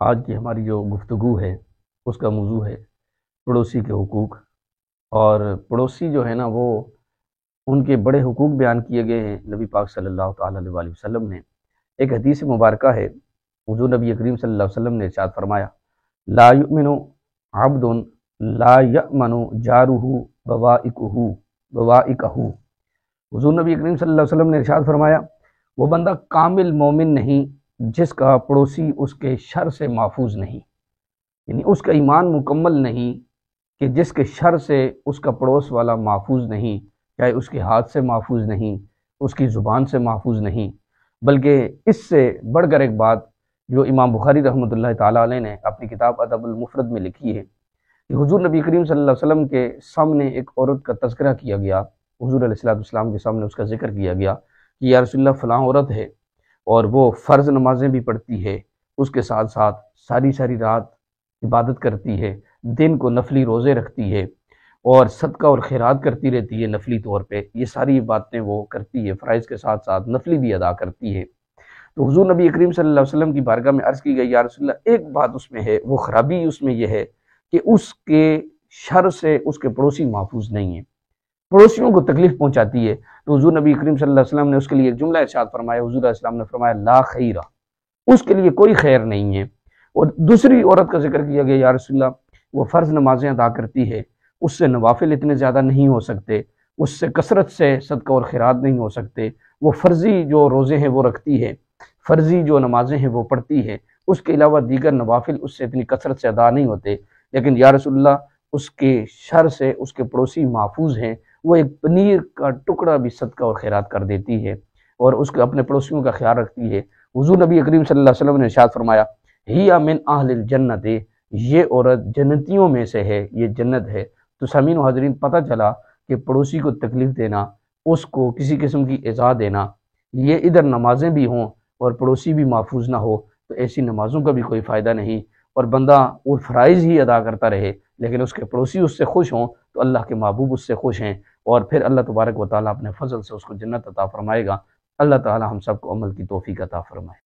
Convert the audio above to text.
آج کی ہماری جو گفتگو ہے اس کا موضوع ہے پڑوسی کے حقوق۔ اور پڑوسی جو ہے نا وہ ان کے بڑے حقوق بیان کیے گئے ہیں نبی پاک صلی اللہ تعالیٰ علیہ وسلم نے۔ ایک حدیث مبارکہ ہے، حضور نبی کریم صلی اللہ علیہ وسلم نے ارشاد فرمایا، لا یؤمن عبد لا یأمن جارہ بوائقہ۔ حضور نبی کریم صلی اللہ علیہ وسلم نے ارشاد فرمایا، وہ بندہ کامل مومن نہیں جس کا پڑوسی اس کے شر سے محفوظ نہیں، یعنی اس کا ایمان مکمل نہیں کہ جس کے شر سے اس کا پڑوس والا محفوظ نہیں، چاہے اس کے ہاتھ سے محفوظ نہیں، اس کی زبان سے محفوظ نہیں۔ بلکہ اس سے بڑھ کر ایک بات جو امام بخاری رحمۃ اللہ تعالیٰ علیہ نے اپنی کتاب ادب المفرد میں لکھی ہے کہ حضور نبی کریم صلی اللہ علیہ وسلم کے سامنے ایک عورت کا تذکرہ کیا گیا، حضور علیہ السلام کے سامنے اس کا ذکر کیا گیا کہ یا رسول اللہ فلاں عورت ہے اور وہ فرض نمازیں بھی پڑھتی ہے، اس کے ساتھ ساتھ ساری رات عبادت کرتی ہے، دن کو نفلی روزے رکھتی ہے اور صدقہ اور خیرات کرتی رہتی ہے نفلی طور پہ، یہ ساری باتیں وہ کرتی ہے، فرائض کے ساتھ ساتھ نفلی بھی ادا کرتی ہے۔ تو حضور نبی کریم صلی اللہ علیہ وسلم کی بارگاہ میں عرض کی گئی، یا رسول اللہ ایک بات اس میں ہے، وہ خرابی اس میں یہ ہے کہ اس کے شر سے اس کے پڑوسی محفوظ نہیں ہیں، پڑوسیوں کو تکلیف پہنچاتی ہے۔ تو حضور نبی کریم صلی اللہ علیہ وسلم نے اس کے لیے ایک جملہ ارشاد فرمایا، حضور علیہ السلام نے فرمایا لا خیرہ، اس کے لیے کوئی خیر نہیں ہے۔ اور دوسری عورت کا ذکر کیا گیا، یا رسول اللہ وہ فرض نمازیں ادا کرتی ہے، اس سے نوافل اتنے زیادہ نہیں ہو سکتے، اس سے کثرت سے صدقہ اور خیرات نہیں ہو سکتے، وہ فرضی جو روزے ہیں وہ رکھتی ہے، فرضی جو نمازیں ہیں وہ پڑھتی ہے، اس کے علاوہ دیگر نوافل اس سے اتنی کثرت سے ادا نہیں ہوتے، لیکن یا رسول اللہ اس کے شر سے اس کے پڑوسی محفوظ ہیں، وہ ایک پنیر کا ٹکڑا بھی صدقہ اور خیرات کر دیتی ہے اور اس کے اپنے پڑوسیوں کا خیال رکھتی ہے۔ حضور نبی کریم صلی اللہ علیہ وسلم نے ارشاد فرمایا، ہی من اہل الجنت، یہ عورت جنتیوں میں سے ہے، یہ جنت ہے۔ تو سامعین و حاضرین، پتہ چلا کہ پڑوسی کو تکلیف دینا، اس کو کسی قسم کی ایذا دینا، یہ ادھر نمازیں بھی ہوں اور پڑوسی بھی محفوظ نہ ہو تو ایسی نمازوں کا بھی کوئی فائدہ نہیں، اور بندہ وہ فرائض ہی ادا کرتا رہے لیکن اس کے پڑوسی اس سے خوش ہوں تو اللہ کے محبوب اس سے خوش ہیں، اور پھر اللہ تبارک و تعالیٰ اپنے فضل سے اس کو جنت عطا فرمائے گا۔ اللہ تعالیٰ ہم سب کو عمل کی توفیق عطا فرمائے۔